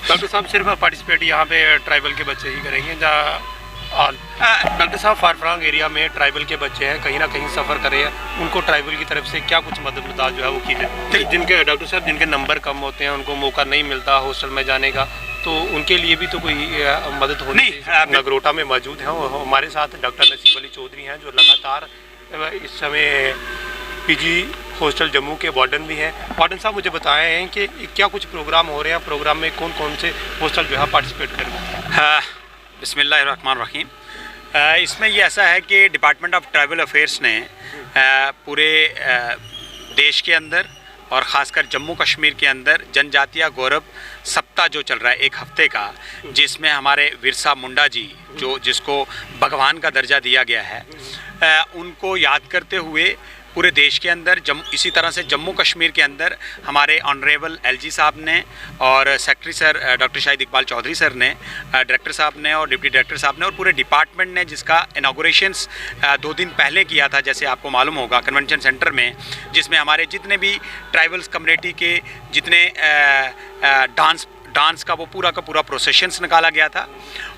Doctor साहब सिर्फ participate यहाँ पे ट्राइबल के बच्चे ही करेंगे डॉक्टर साहब फारफरांग एरिया में ट्राइबल के बच्चे हैं, कहीं ना कहीं सफ़र कर रहे हैं, उनको ट्राइबल की तरफ से क्या कुछ मदद जो है वो की जाए? जिनके डॉक्टर साहब जिनके नंबर कम होते हैं, उनको मौका नहीं मिलता हॉस्टल में जाने का, तो उनके लिए भी तो कोई मदद होनी चाहिए। नगरोटा में मौजूद हैं हमारे साथ डॉक्टर नसीब अली चौधरी हैं, जो लगातार इस समय पीजी हॉस्टल जम्मू के वार्डन भी हैं। वार्डन साहब मुझे बताए हैं कि क्या कुछ प्रोग्राम हो रहे हैं, प्रोग्राम में कौन कौन से हॉस्टल जो है पार्टिसिपेट करेंगे? बिस्मिल्लाहिर्रहमानिर्रहीम। इसमें ये ऐसा है कि डिपार्टमेंट ऑफ ट्राइबल अफेयर्स ने पूरे देश के अंदर और ख़ासकर जम्मू कश्मीर के अंदर जनजातीय गौरव सप्ताह जो चल रहा है 1 हफ्ते का, जिसमें हमारे बिरसा मुंडा जी जिसको भगवान का दर्जा दिया गया है, उनको याद करते हुए पूरे देश के अंदर इसी तरह से जम्मू कश्मीर के अंदर हमारे ऑनरेबल एलजी साहब ने और secretary sir doctor Shahid Iqbal Chaudhary sir ने, डायरेक्टर साहब ने और डिप्टी डायरेक्टर साहब ने और पूरे डिपार्टमेंट ने, जिसका इनागोरेशंस 2 दिन पहले किया था, जैसे आपको मालूम होगा, कन्वेंशन सेंटर में, जिसमें हमारे जितने भी ट्राइबल्स कम्युनिटी के जितने डांस का वो पूरा का पूरा प्रोसेशंस निकाला गया था।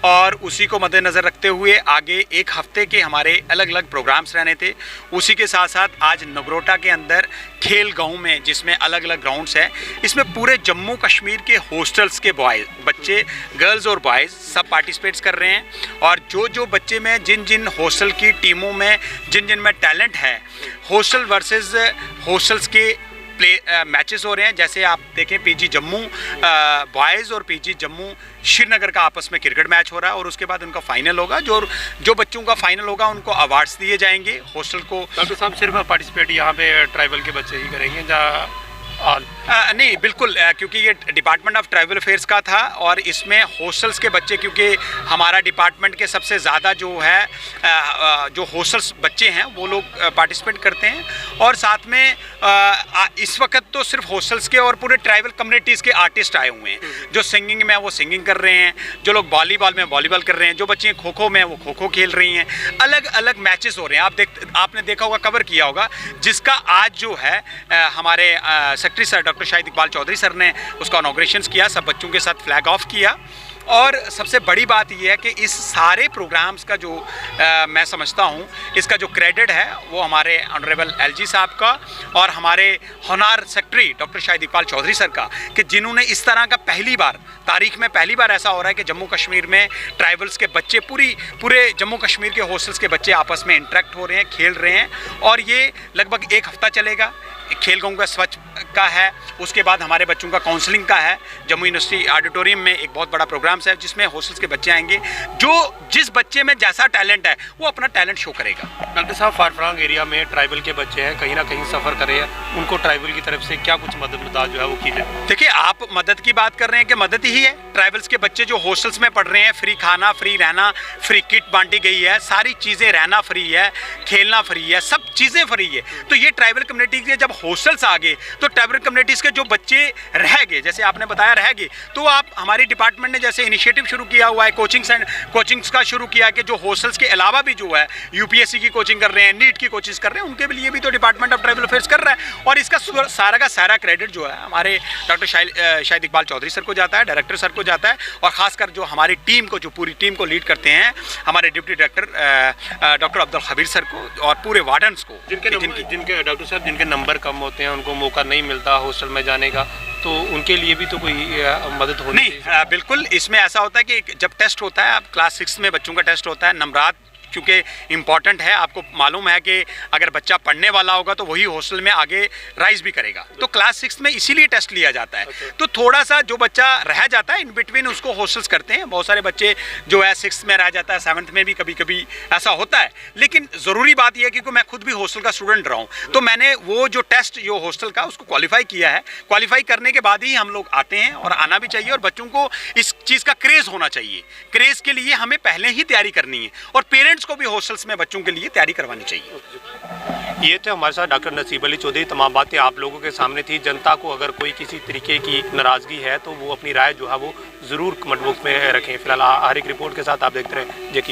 और उसी को मद्देनज़र रखते हुए आगे 1 हफ्ते के हमारे अलग अलग प्रोग्राम्स रहने थे। उसी के साथ साथ आज नगरोटा के अंदर खेल गांव में, जिसमें अलग अलग ग्राउंड्स हैं, इसमें पूरे जम्मू कश्मीर के हॉस्टल्स के बच्चे, गर्ल्स और बॉयज़ सब पार्टिसिपेट्स कर रहे हैं। और जो बच्चे में जिन हॉस्टल की टीमों में जिन में टैलेंट है, हॉस्टल वर्सेस हॉस्टल्स के मैचेस हो रहे हैं। जैसे आप देखें, पीजी जम्मू बॉयज़ और पीजी जम्मू श्रीनगर का आपस में क्रिकेट मैच हो रहा है और उसके बाद उनका फाइनल होगा। जो बच्चों का फाइनल होगा उनको अवार्ड्स दिए जाएंगे हॉस्टल को। डॉक्टर साहब सिर्फ पार्टिसिपेट यहाँ पे ट्राइबल के बच्चे ही करेंगे नहीं, बिल्कुल, क्योंकि ये डिपार्टमेंट ऑफ ट्राइबल अफेयर्स का था और इसमें हॉस्टल्स के बच्चे, क्योंकि हमारा डिपार्टमेंट के सबसे ज़्यादा जो हॉस्टल्स बच्चे हैं वो लोग पार्टिसिपेट करते हैं। और साथ में इस वक्त तो सिर्फ हॉस्टल्स के और पूरे ट्राइबल कम्युनिटीज़ के आर्टिस्ट आए हुए हैं। जो सिंगिंग में वो सिंगिंग कर रहे हैं, जो लोग वॉलीबॉल में वॉलीबॉल कर रहे हैं, जो बच्चे खो खो में वो खो खो खेल रही हैं। अलग अलग मैचेस हो रहे हैं। आपने देखा होगा, कवर किया होगा, जिसका आज जो है हमारे secretary sir doctor Shahid Iqbal Chaudhary sir ने उसका इनॉग्रेशन किया, सब बच्चों के साथ फ्लैग ऑफ किया। और सबसे बड़ी बात यह है कि इस सारे प्रोग्राम्स का जो मैं समझता हूँ, इसका जो क्रेडिट है वो हमारे ऑनरेबल एलजी साहब का और हमारे honorary secretary doctor Shahid Iqbal Chaudhary sir का, कि जिन्होंने इस तरह का तारीख में पहली बार ऐसा हो रहा है कि जम्मू कश्मीर में ट्राइबल्स के बच्चे, पूरे जम्मू कश्मीर के हॉस्टल्स के बच्चे आपस में इंटरेक्ट हो रहे हैं, खेल रहे हैं। और ये लगभग 1 हफ्ता चलेगा। खेल गाँव का स्वच्छ का है, उसके बाद हमारे बच्चों का काउंसलिंग का है। जम्मू यूनिवर्सिटी ऑडिटोरियम में एक बहुत बड़ा प्रोग्राम है जिसमें हॉस्टल्स के बच्चे आएंगे। जिस बच्चे में जैसा टैलेंट है वो अपना टैलेंट शो करेगा। डॉक्टर साहब फारफरांग एरिया में ट्राइबल के बच्चे हैं, कहीं ना कहीं सफ़र कर रहे हैं, उनको ट्राइबल की तरफ से क्या कुछ मदद जो है वो की जाए? देखिए, आप मदद की बात कर रहे हैं कि मदद ही है। ट्राइबल्स के बच्चे जो हॉस्टल्स में पढ़ रहे हैं, फ्री खाना, फ्री रहना, फ्री किट बांटी गई है, सारी चीज़ें, रहना फ्री है, खेलना फ्री है, सब चीज़ें फ्री है। तो ये ट्राइबल कम्युनिटी के जब हॉस्टल्स आ गए तो ट्राइबल कम्युनिटीज़ के जो बच्चे रह गए, जैसे आपने बताया रह गए, तो आप हमारी डिपार्टमेंट ने जैसे इनिशिएटिव शुरू किया हुआ है, कोचिंग्स का शुरू किया कि जो हॉस्टल्स के अलावा भी जो है यूपीएससी की कोचिंग कर रहे हैं, नीट की कोचिंग कर रहे हैं, उनके लिए भी तो डिपार्टमेंट ऑफ ट्राइबल अफेयर्स कर रहा है। और इसका सारा का सारा क्रेडिट जो है हमारे डॉक्टर शाहिद इकबाल चौधरी सर को जाता है, डायरेक्टर सर को जाता है, और ख़ासकर जो हमारी टीम को, जो पूरी टीम को लीड करते हैं, हमारे डिप्टी डायरेक्टर डॉक्टर अब्दुल खबीर सर को और पूरे वार्डन्स को, जिनके डॉक्टर साहब जिनके नंबर कम होते हैं, उनको मौका नहीं मिलता हॉस्टल में जाने का, तो उनके लिए भी तो कोई मदद होनी नहीं। बिल्कुल, इसमें ऐसा होता है कि जब टेस्ट होता है, अब क्लास 6 में बच्चों का टेस्ट होता है, नंबरात क्योंकि इम्पॉर्टेंट है, आपको मालूम है कि अगर बच्चा पढ़ने वाला होगा तो वही हॉस्टल में आगे राइज भी करेगा। तो क्लास 6 में इसीलिए टेस्ट लिया जाता है। तो थोड़ा सा जो बच्चा रह जाता है इन बिटवीन, उसको हॉस्टल्स करते हैं। बहुत सारे बच्चे जो है 6th में रह जाता है, 7th में भी कभी कभी ऐसा होता है। लेकिन ज़रूरी बात यह है, क्योंकि मैं खुद भी हॉस्टल का स्टूडेंट रहा हूँ, तो मैंने वो जो टेस्ट जो हॉस्टल का उसको क्वालिफाई किया है। क्वालिफाई करने के बाद ही हम लोग आते हैं, और आना भी चाहिए, और बच्चों को इस चीज़ का क्रेज़ होना चाहिए। क्रेज़ के लिए हमें पहले ही तैयारी करनी है, और पेरेंट्स को भी हॉस्टल्स में बच्चों के लिए तैयारी करवानी चाहिए। ये थे हमारे साथ डॉक्टर नसीब अली चौधरी। तमाम बातें आप लोगों के सामने थी। जनता को अगर कोई किसी तरीके की नाराज़गी है तो वो अपनी राय जो है वो ज़रूर कमेंट बॉक्स में रखें। फिलहाल हर एक रिपोर्ट के साथ आप देखते रहें जेकी।